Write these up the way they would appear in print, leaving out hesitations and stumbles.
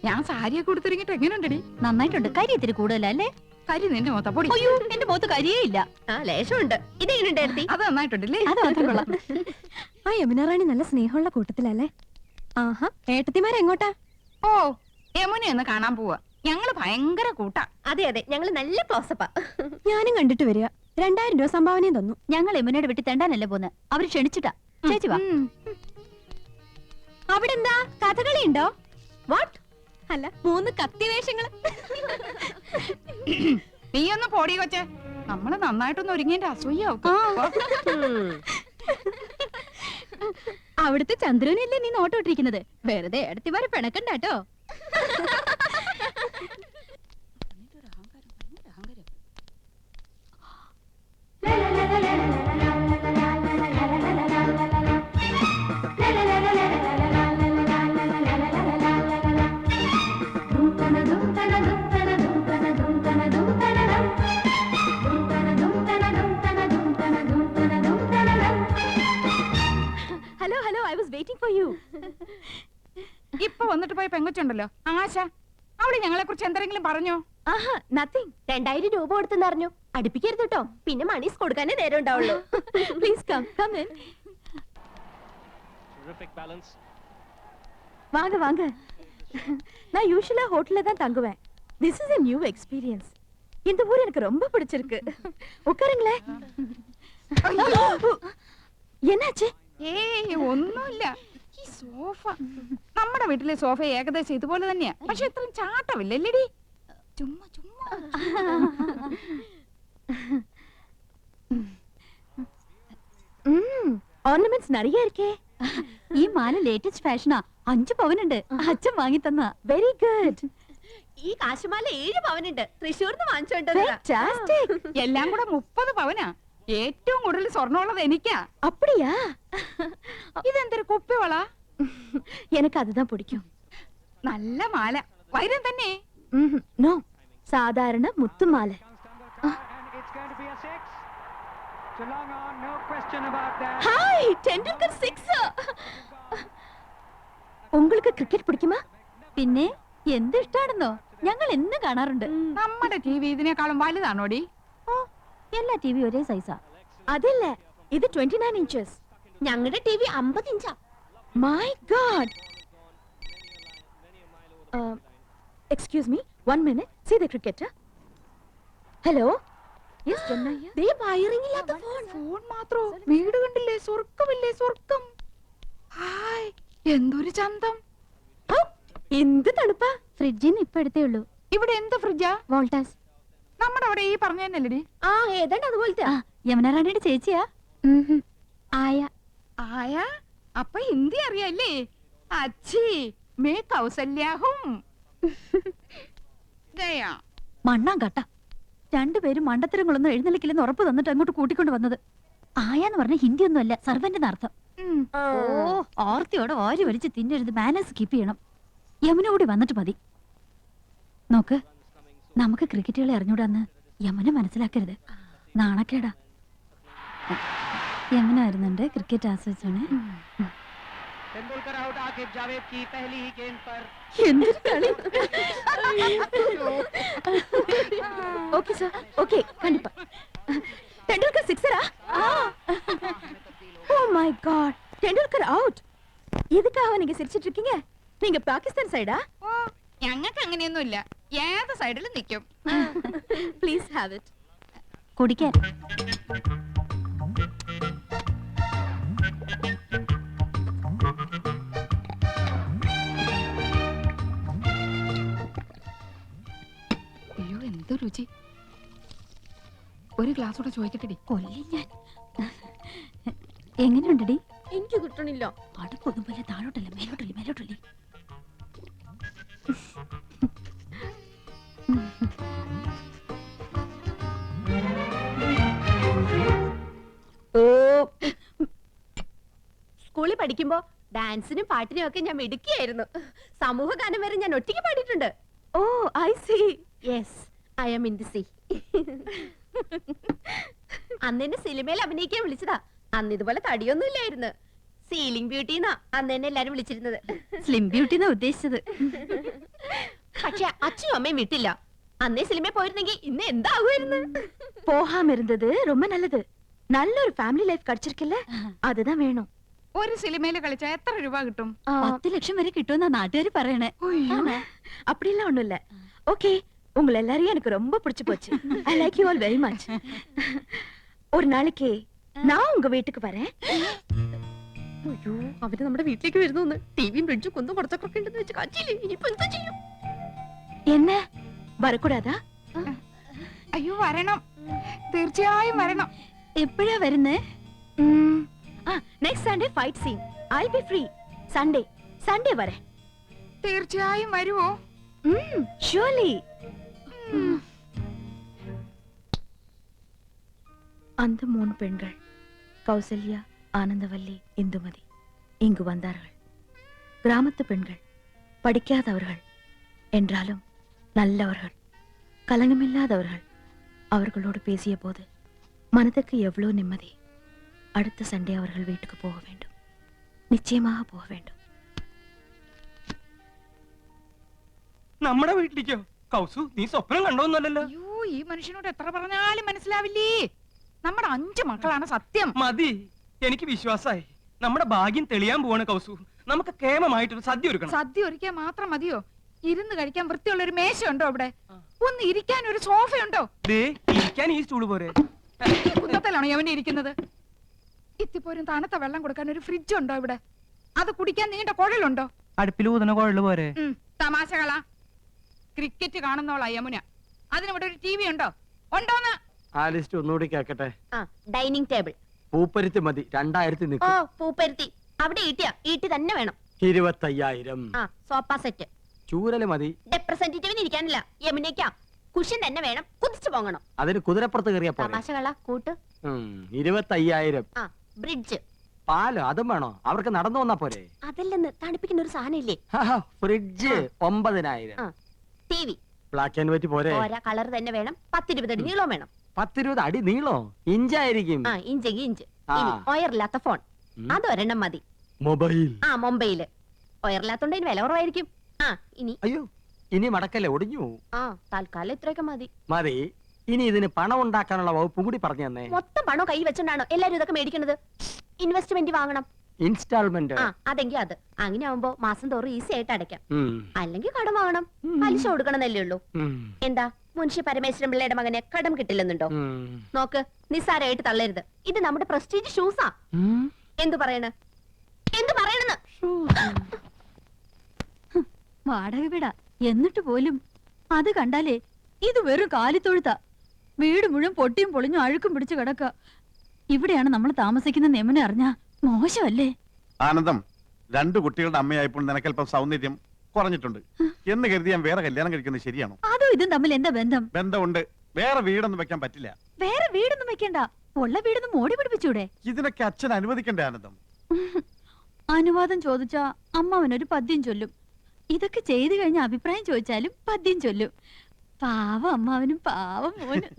ഞാൻ സാരിയൊക്കെ കൊടുത്തിറങ്ങിട്ട് എങ്ങനെയുണ്ടടി? നന്നായിട്ടുണ്ട്. കരി ഇത്തിരി കൂടുതലല്ലേ? കരി നിന്റെ മൊത്ത പൊടി. അയ്യോ, എന്റെ മുഖത്ത് കരിയേ ഇല്ല. ലേശമുണ്ട്. ഇതെങ്ങനെയുണ്ട്? അത് നന്നായിട്ടുണ്ടല്ലേ? അത് മാത്രം കൊള്ളാം. ആ യമുന റാണി നല്ല സ്നേഹമുള്ള കൂട്ടത്തിലല്ലേ? ആഹാ, ഏട്ടത്തിമാരെങ്ങോട്ടാ? ഓ, യമുനയൊന്ന് കാണാൻ പോവാ. ഞങ്ങള് ഭയങ്കര കൂട്ടാ. അതെ അതെ, ഞങ്ങള് നല്ല ക്ലോസപ്പാ. ഞാനും കണ്ടിട്ട് വരിക. 2000 രൂപ സംഭാവനയും തന്നു. ഞങ്ങൾ യമുനയുടെ വീട്ടിൽ തെണ്ടാനല്ലേ പോന്ന്. അവര് ക്ഷണിച്ചിട്ടാ. ചേച്ചി വാ. അവിടെ എന്താ കഥകളി ഉണ്ടോ? വാട്ട്? അല്ല, 3 കത്തിവേഷങ്ങള്. നീ ഒന്ന് പോടി കൊച്ചെ. നമ്മള് നന്നായിട്ടൊന്ന് ഒരുങ്ങിന്റെ അസൂയാവും. അവിടുത്തെ ചന്ദ്രനല്ലേ നീ നോട്ടോട്ടിരിക്കുന്നത്? വെറുതെ ഏടത്തിമാരെ പിണക്കണ്ടാട്ടോ. Hello hello, I was waiting for you. ഇപ്പൊ വന്നിട്ട് പോയ പെങ്കൊച്ചുണ്ടല്ലോ ആശ, അവള് ഞങ്ങളെ കുറിച്ച് എന്തെങ്കിലും പറഞ്ഞോ? ആഹാ, നത്തിങ്. 2000 രൂപ കൊടുത്തെന്ന് അറിഞ്ഞു. അടുപ്പിക്കരുത് കേട്ടോ, പിന്നെ മണീസ് കൊടുക്കാനേ നേരം ഉണ്ടാവുള്ളൂ. Please come in. வாங்க வாங்க. நான் யூசுவலா ஹோட்டல்ல தான் தங்குவேன். This is a new experience. இந்த ஊர் எனக்கு ரொம்ப பிடிச்சிருக்கு. உட்காருங்களே. என்னாச்சு? ഏയ് ഒന്നുമില്ല. ഈ സോഫ, നമ്മുടെ വീട്ടിലെ സോഫ ഏകദേശം ഇതുപോലെ തന്നെയാ. പക്ഷെ ഇത്രയും ചാട്ടമില്ലല്ലേടി? ചുമ്മാ ചുമ്മാ. ഓർണമെന്റ്സ് நிறைய இருக்கே. ഈ മാല ലേറ്റസ്റ്റ് ഫാഷനാ. 5 പവനുണ്ട്. അച്ഛൻ വാങ്ങി തന്നാ. Very good. ഈ കാശുമാല 7 പവനുണ്ട്. തൃശ്ശൂർന്ന് വാങ്ങിച്ചോണ്ട് Fantastic. എല്ലാം കൂടെ 30 പവനാ. ഏറ്റവും കൂടുതൽ സ്വർണ്ണമുള്ളത് എനിക്കാ. அப்படியா? ഇതെന്തൊരു കുപ്പിവള? எனக்கு அதுதான் பிடிக்கும். നല്ല മാല, വൈരം തന്നെ. நோ, சாதாரண முத்து மாலை. ஹாய், டெண்டுல்கர் 6. உங்களுக்கு ക്രിക്കറ്റ് പിടിക്കുമോ? പിന്നെ എന്ത് ഇഷ്ടാണെന്നോ. ഞങ്ങൾ എന്നും കാണാറുണ്ട്. നമ്മുടെ ടിവി ഇതിനേക്കാളും വലുതാണോടി? ഓ, എല്ലാ ടിവി ഒരേ സൈസാ. അതില്ല, ഇത് 29 inches. ഞങ്ങളുടെ TV 50 ഇഞ്ചാ. My God. Excuse me, 1 minute. See the cricketer. Hello. Yes, Janna here. They wiring ഇല്ലാത്ത ഫോൺ. ഫോൺ മാത്രോ? വീട് കണ്ടില്ലേ? സ്വർഗമില്ലേ സ്വർഗം. ഹായ്, എന്തൊരു ചന്തം. എന്ത് തണുപ്പാ. ഫ്രിഡ്ജിന്ന് ഇപ്പൊ എടുത്തേ ഉള്ളൂ. ഇവിടെ എന്ത് ഫ്രിഡ്ജാ? വോൾട്ടാസ്. നമ്മുടെ അവിടെ ഈ പറഞ്ഞ തന്നെയല്ലേടി? ആ, ഏതാണ്ട് അതുപോലത്തെ. യമുന റാണിയുടെ ചേച്ചിയാ. ആയ. ആയ, അപ്പൊ ഹിന്ദി അറിയാല്ലേ? അച്ഛി മേ കൗസല്യാഹും. ദയാ മണ്ണാൻ കട്ട. രണ്ടുപേരും മണ്ടത്തരങ്ങളൊന്നും എഴുന്നള്ളിക്കില്ലെന്ന് ഉറപ്പ് തന്നിട്ട് അങ്ങോട്ട് കൂട്ടിക്കൊണ്ട് വന്നത്. ആയാന്ന് പറഞ്ഞ ഹിന്ദി ഒന്നും അല്ല, സർവന്റിന് അർത്ഥം. ഓ, ഓർത്തിയോടെ വാരി വലിച്ച് തിന്നരുത്. മാനേഴ്സ് കീപ്പ് ചെയ്യണം. യമുന കൂടി വന്നിട്ട് മതി. നോക്ക്, നമുക്ക് ക്രിക്കറ്റുകളെ അറിഞ്ഞൂടാന്ന് യമുന മനസ്സിലാക്കരുത്. നാണക്കേടാ. യമുന വരുന്നുണ്ട്. ക്രിക്കറ്റ് ആസ്വദിച്ചാണ്. എന്തൊരു കളി. ஓகே சார், ஓகே, கண்டிப்பா. டெண்டுல்கர் 6-ஆ? Oh my God, Tendulkar out. எதுக்காக நீங்க சிரிச்சிட்டு இருக்கீங்க? நீங்க பாகிஸ்தான் சைடா? ഓ, ഞങ്ങൾക്ക് അങ്ങനെയൊന്നുമില്ല. ഏത് സൈഡിലും നിൽക്കും. Please have it. കുടിക്കാൻ. അയ്യോ, എന്ത് രുചി. ഒരു ഗ്ലാസ് കൂടെ ചോദിക്കട്ടെടി? കൊല്ലി ഞാൻ. എങ്ങനെയുണ്ടടി? എനിക്ക് കിട്ടണില്ല. അടുപ്പൊന്നും പോലെ താഴോട്ടല്ല, മേലോട്ടല്ലേ, മേലോട്ടല്ലേ. സ്കൂളിൽ പഠിക്കുമ്പോ ഡാൻസിനും പാട്ടിനും ഒക്കെ ഞാൻ മിടുക്കിയായിരുന്നു. സമൂഹ ഗാനം വരെ ഞാൻ ഒറ്റയ്ക്ക് പാടിയിട്ടുണ്ട്. Oh, I see. Yes, I am in the sea. അന്ന് എന്നെ സിനിമയിൽ അഭിനയിക്കാൻ വിളിച്ചതാ. അന്ന് ഇതുപോലെ തടിയൊന്നും ഇല്ലായിരുന്നു. സീലിംഗ് ബ്യൂട്ടിന്നാ അന്ന് എന്നെ എല്ലാരും വിളിച്ചിരുന്നത്. സ്ലിം ബ്യൂട്ടി എന്നാ ഉദ്ദേശിച്ചത്. പക്ഷെ അച്ഛനും അമ്മയും വിട്ടില്ല. അന്നേ സിനിമ പോയിരുന്നെങ്കിൽ ഇന്ന് എന്താകുമായിരുന്നു? போகாம இருந்தது ரொம்ப நல்லது. நல்ல ஒரு ஃபேமிலி லைஃப் கிடைச்சிருக்குல்ல, அதுதான் வேணும். ഒരു സിനിമയിൽ കളിച്ചാ എത്ര രൂപ കിട്ടും? 10 ലക്ഷം വരെ കിട്ടുമെന്നാ നാട്ടുകാര് പറയണേ. அப்படிலாம் ஒண்ணும் இல்ல. ஓகே, உங்களை எல்லாரையும் எனக்கு ரொம்ப பிடிச்சு போச்சு. I like you all very much. ஒரு நாளைக்கு நான் உங்க வீட்டுக்கு வரேன். അയ്യോ, അവര് നമ്മുടെ വീട്ടിലേക്ക് വരുന്നു. ടിവിയും ഫ്രിഡ്ജും കുന്നും കുറച്ചൊക്കെ ഉണ്ടെന്ന് വെച്ച് കാച്ചില്ലേ? ഇനിയിപ്പോ എന്താ ചെയ്യും? என்ன வரக்கூடாதா? അയ്യോ വരണം, തീർച്ചയായും വരണം. എപ്പോഴാ വരുന്നേ? Next Sunday fight scene. I be free. Sunday വരെ. തീർച്ചയായും വരുവോ? ഷുവർലി. அந்த 3 பெண்கள் கௌசல்யா, ஆனந்தவல்லி, இந்துமதி இங்கு வந்தார்கள். கிராமத்து பெண்கள், படிக்காதவர்கள் என்றாலும் நல்லவர்கள், கலங்கமில்லாதவர்கள். அவர்களோடு பேசிய போது மனதுக்கு எவ்வளோ நிம்மதி. அடுத்த சண்டே அவர்கள் வீட்டுக்கு போக வேண்டும். நிச்சயமாக போக வேண்டும். നമ്മുടെ വീട്ടിലേക്കോ? കൗസു, നീ സ്വപ്നം കണ്ടോന്നല്ലോ. അയ്യോ, ഈ മനുഷ്യനോട് എത്ര പറഞ്ഞാലും മനസ്സിലാവില്ലേ. നമ്മുടെ 5 മക്കളാണ് സത്യം. മതി, എനിക്ക് വിശ്വാസായി. നമ്മുടെ ഭാഗ്യം തെളിയാൻ പോവാണ് കൗസു. നമുക്ക് കേമമായിട്ടൊരു സദ്യ ഒരുക്കണം. സദ്യ ഒരുക്കാൻ മാത്രം മതിയോ? ഇരുന്ന് കഴിക്കാൻ വൃത്തിയുള്ള ഒരു മേശയുണ്ടോ അവിടെ? ഒന്ന് ഇരിക്കാൻ ഒരു സോഫയുണ്ടോ? ദേ, ഇരിക്കാൻ ഈ സ്റ്റൂള് പോരെ? ഈ കുന്നത്തിലാണോ യവനെ ഇരിക്കുന്നത്? ഇത്തിപ്പോരും തണുത്ത വെള്ളം കൊടുക്കാൻ ഒരു ഫ്രിഡ്ജ് ഉണ്ടോ ഇവിടെ? അത് കുടിക്കാൻ നീണ്ട കുഴലുണ്ടോ? അടുപ്പിൽ ഊതുന്ന കുഴല് പോരെ? തമാശകളാ. ക്രിക്കറ്റ് കാണുന്നോളാ യമുന. അതിനിവിടെ ഒരു TV ഉണ്ടോ? ഉണ്ടോന്ന്? ആ ലിസ്റ്റ് ഒന്നുകൂടി കേക്കട്ടെ. Dining table. പൂപ്പരുത്തി മതി, 2000 ഓ, നിൽക്കും. പൂപ്പരുത്തി. അവിടെ ഈട്ടി തന്നെ വേണം. 25,000. Sofa set. ചൂരല് മതി. റെപ്രസെന്റേറ്റീവിന് ഇരിക്കാനില്ല, യമുനയ്ക്കാ. കുഷൻ തന്നെ വേണം, കുതിച്ചു പോകണം. അതിന് കുതിരപ്പുറത്ത് കയറിയാ പോലെ. തമാശകളാ കൂട്ട്. 25,000. ബ്രിഡ്ജ്. പാല് അതും വേണോ? അവർക്ക് നടന്നു വന്നാ പോരെ? അതല്ലെന്ന്, തണുപ്പിക്കുന്ന ഒരു സാധനം ഇല്ലേ? Fridge 9,000. TV. Black and white പോരെ? ഓരോ കളർ തന്നെ വേണം. 10-20 അടി നീളവും വേണം. 10-20 അടി നീളോ? ഇഞ്ചായിരിക്കും. ഇഞ്ചെങ്കി ഇഞ്ച്. ഇനി ഒയറില്ലാത്ത ഫോൺ, അതൊരെണ്ണം മതി. മൊബൈൽ. മൊബൈല്. ഒയറില്ലാത്തോണ്ട് ഇതിന് വില കുറവായിരിക്കും. ഇനി അയ്യോ, ഇനി മടക്കല്ലേ, ഒടിഞ്ഞു പോവും. തൽക്കാലം ഇത്രയൊക്കെ മതി. മതി. ഇനി ഇതിന് പണം ഉണ്ടാക്കാനുള്ള വകുപ്പും കൂടി പറഞ്ഞു തന്നെ. മൊത്തം പണം കൈ വെച്ചോണ്ടാണോ എല്ലാരും ഇതൊക്കെ മേടിക്കുന്നത്? ഇൻവെസ്റ്റ്മെന്റ് വാങ്ങണം. ഇൻസ്റ്റാൾമെന്റ്. അതെങ്കിൽ അത്. അങ്ങനെ ആവുമ്പോ മാസം തോറും ഈസി ആയിട്ട് അടയ്ക്കാം. അല്ലെങ്കിൽ കടം വാങ്ങണം, പലിശ കൊടുക്കണമെന്നല്ലേ ഉള്ളൂ. എന്താ മുൻഷി പരമേശ്വരൻ പിള്ളയുടെ മകനെ കടം കിട്ടില്ലെന്നുണ്ടോ? നോക്ക്, നിസ്സാരമായിട്ട് തള്ളരുത്. ഇത് നമ്മുടെ പ്രസ്റ്റീജ് ഷൂസാ. എന്തു പറയണെന്ന്? വാടക വീടാ എന്നിട്ട് പോലും അത് കണ്ടാലേ ഇത് വെറും കാലിത്തൊഴുത്ത. വീട് മുഴുവൻ പൊട്ടിയും പൊളിഞ്ഞും അഴുക്കും പിടിച്ചു കിടക്ക. ഇവിടെയാണ് നമ്മൾ താമസിക്കുന്ന നെമനെ അറിഞ്ഞാ മോശമല്ലേ? ആനന്ദം, 2 കുട്ടികളുടെ അമ്മയായപ്പോൾ നിനക്കല്പം സൗന്ദര്യം കുറഞ്ഞിട്ടുണ്ട് എന്ന് കരുതി ഞാൻ വേറെ കല്യാണം കഴിക്കുന്നത് ശരിയാണോ? അതോ ഇതും തമ്മിൽ എന്താ ബന്ധം? ബന്ധമുണ്ട്. വേറെ വീടൊന്നും വെക്കാൻ പറ്റില്ല. വേറെ വീടൊന്നും വെക്കണ്ട, ഉള്ള വീടൊന്നും മോടി പിടിപ്പിച്ചൂടെ? ഇതിനൊക്കെ അച്ഛൻ അനുവദിക്കണ്ടേ ആനന്ദം? അനുവാദം ചോദിച്ചാ അമ്മാവനൊരു പദ്യം ചൊല്ലും. ഇതൊക്കെ ചെയ്തു കഴിഞ്ഞ അഭിപ്രായം ചോദിച്ചാലും പദ്യം ചൊല്ലും. പാവം അമ്മാവനും പാവം മോനും.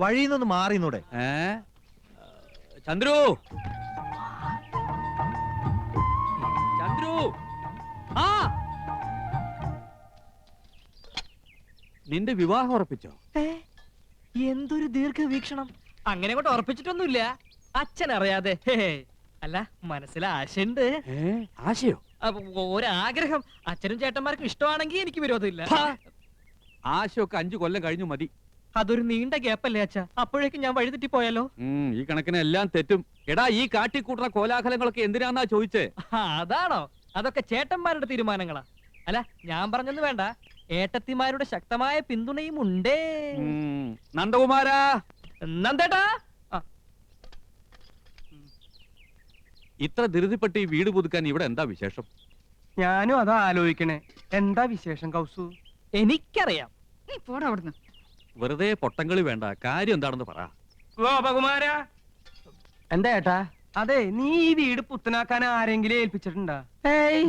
വഴിന്നൊന്ന് മാറിന്നൂടെ? ചന്ദ്രു, ചന്ദ്രു, നിന്റെ വിവാഹം ഉറപ്പിച്ചോ? എന്തൊരു ദീർഘവീക്ഷണം. അങ്ങനെ കൊണ്ട് ഉറപ്പിച്ചിട്ടൊന്നുമില്ല, അച്ഛൻ അറിയാതെ. അല്ല, മനസ്സിൽ ആശയുണ്ട്. ആശയോ? ഒരാഗ്രഹം. അച്ഛനും ചേട്ടന്മാർക്കും ഇഷ്ടമാണെങ്കിൽ എനിക്ക് വിരോധമില്ല. ആശയൊക്കെ 5 കൊല്ലം കഴിഞ്ഞു മതി. അതൊരു നീണ്ട ഗ്യാപ്പല്ലേ അച്ഛ? അപ്പോഴേക്കും ഞാൻ വഴിതെറ്റി പോയാലോ? ഈ കണക്കിന് എല്ലാം തെറ്റും. എടാ, ഈ കാട്ടിക്കൂട്ടുന്ന കോലാഹലങ്ങളൊക്കെ എന്തിനാന്നാ ചോദിച്ചേ? അതാണോ? അതൊക്കെ ചേട്ടന്മാരുടെ തീരുമാനങ്ങളാ. അല്ല, ഞാൻ പറഞ്ഞൊന്നും വേണ്ട, ഏട്ടത്തിമാരുടെ ശക്തമായ പിന്തുണയും ഉണ്ടേ. നന്ദകുമാരാ, നന്ദേട്ടാ, ഇത്ര ധൃതിപ്പെട്ട് ഈ വീട് പുതുക്കാൻ ഇവിടെ എന്താ വിശേഷം? ഞാനും അതാ ആലോചിക്കണേ. എന്താ വിശേഷം കൗസു? എനിക്കറിയാം. നീ പോടാ അവിടുന്ന്. വെറുതെ പൊട്ടങ്കളി വേണ്ട, കാര്യം എന്താണെന്ന് പറ. ഗോപകുമാരാ, എന്താ ഏട്ടാ? അതെ നീ ഈ വീട് പുത്തനാക്കാൻ ആരെങ്കിലും ഏൽപ്പിച്ചിട്ടുണ്ടാ?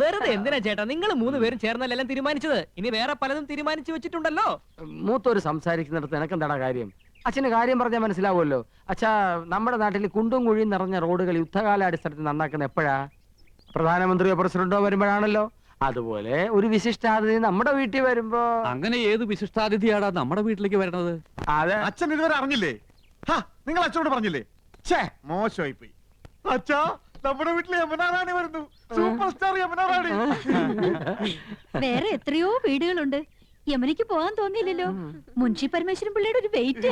വെറുതെ എന്തിനാ ചേട്ടാ നിങ്ങൾ 3 പേരും ചേർന്നല്ല എല്ലാം തീരുമാനിച്ചത്. ഇനി വേറെ പലതും തീരുമാനിച്ചു വെച്ചിട്ടുണ്ടല്ലോ. മൂത്തോര് സംസാരിക്കുന്നിടത്ത് എനക്കെന്താടാ കാര്യം? അച്ഛന് കാര്യം പറഞ്ഞാൽ മനസ്സിലാവുമല്ലോ. അച്ഛാ, നമ്മുടെ നാട്ടിൽ കുണ്ടും കുഴിയും നിറഞ്ഞ റോഡുകൾ യുദ്ധകാലാടിസ്ഥാനത്തിൽ നന്നാക്കുന്ന എപ്പോഴാ? പ്രധാനമന്ത്രിയോ പ്രസിഡന്റോ വരുമ്പോഴാണല്ലോ. അതുപോലെ ഒരു വിശിഷ്ടാതിഥി നമ്മുടെ വീട്ടിൽ വരുമ്പോ. അങ്ങനെ ഏത് വിശിഷ്ടാതിഥിയാടാ നമ്മുടെ വീട്ടിലേക്ക് വരണത്? അതെ, അച്ഛൻ ഇതുവരെ അറിഞ്ഞില്ലേ? നിങ്ങൾ അച്ഛനോട് പറഞ്ഞില്ലേ? ഛേ, മോശമായി പോയി. അച്ഛാ, നമ്മുടെ വീട്ടിൽ യമുന റാണി വരുന്നു. സൂപ്പർ സ്റ്റാർ യമുന റാണി. വേറെ എത്രയോ വീടുകളുണ്ട്. യമനിക്ക് പോകാൻ തോന്നിയില്ലല്ലോ. മുൻഷി പരമേശ്വരൻ പിള്ളയുടെ ഒരു വെയിറ്റ്.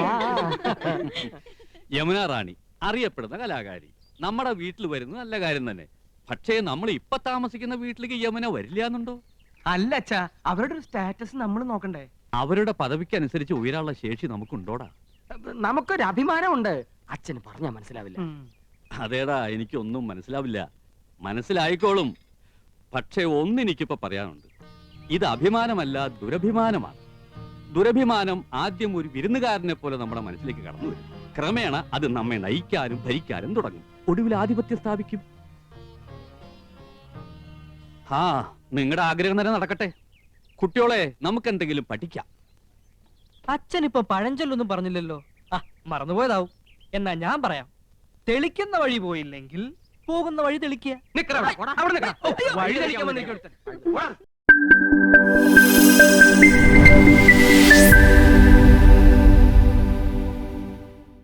യമുന റാണി അറിയപ്പെടുന്ന കലാകാരി നമ്മുടെ വീട്ടിൽ വരുന്നത് നല്ല കാര്യം തന്നെ. പക്ഷേ നമ്മൾ ഇപ്പൊ താമസിക്കുന്ന വീട്ടിലേക്ക് യമുന വരില്ല എന്നുണ്ടോ? അല്ല അച്ഛാ, അവരുടെ ഒരു സ്റ്റാറ്റസ് നമ്മൾ നോക്കണ്ടേ? അവരുടെ പദവിക്കനുസരിച്ച് ഉയരാനുള്ള ശേഷി നമുക്കുണ്ടോടാ? നമുക്കൊരു അഭിമാനമുണ്ട്. അച്ഛന് പറഞ്ഞാൽ മനസ്സിലാവില്ല. അതേടാ, എനിക്കൊന്നും മനസ്സിലാവില്ല. മനസ്സിലായിക്കോളും. പക്ഷേ ഒന്നെനിക്കിപ്പോ പറയാനുണ്ട്. ഇത് അഭിമാനമല്ല, ദുരഭിമാനമാണ്. ദുരഭിമാനം ആദ്യം ഒരു വിരുന്നുകാരനെ പോലെ നമ്മുടെ മനസ്സിലേക്ക് കടന്നു വരും. ക്രമേണ അത് നമ്മെ നയിക്കാനും ഭരിക്കാനും തുടങ്ങും. ഒടുവിൽ ആധിപത്യം സ്ഥാപിക്കും. നിങ്ങളുടെ ആഗ്രഹം തന്നെ നടക്കട്ടെ. കുട്ടികളെ, നമുക്ക് എന്തെങ്കിലും പഠിക്കാം. അച്ഛൻ ഇപ്പൊ പഴഞ്ചൊല്ലൊന്നും പറഞ്ഞില്ലല്ലോ. മറന്നുപോയതാവും. എന്നാ ഞാൻ പറയാം. തെളിക്കുന്ന വഴി പോയില്ലെങ്കിൽ പോകുന്ന വഴി തെളിക്കുക. വഴി തെളിക്കാൻ വന്നിരിക്കും.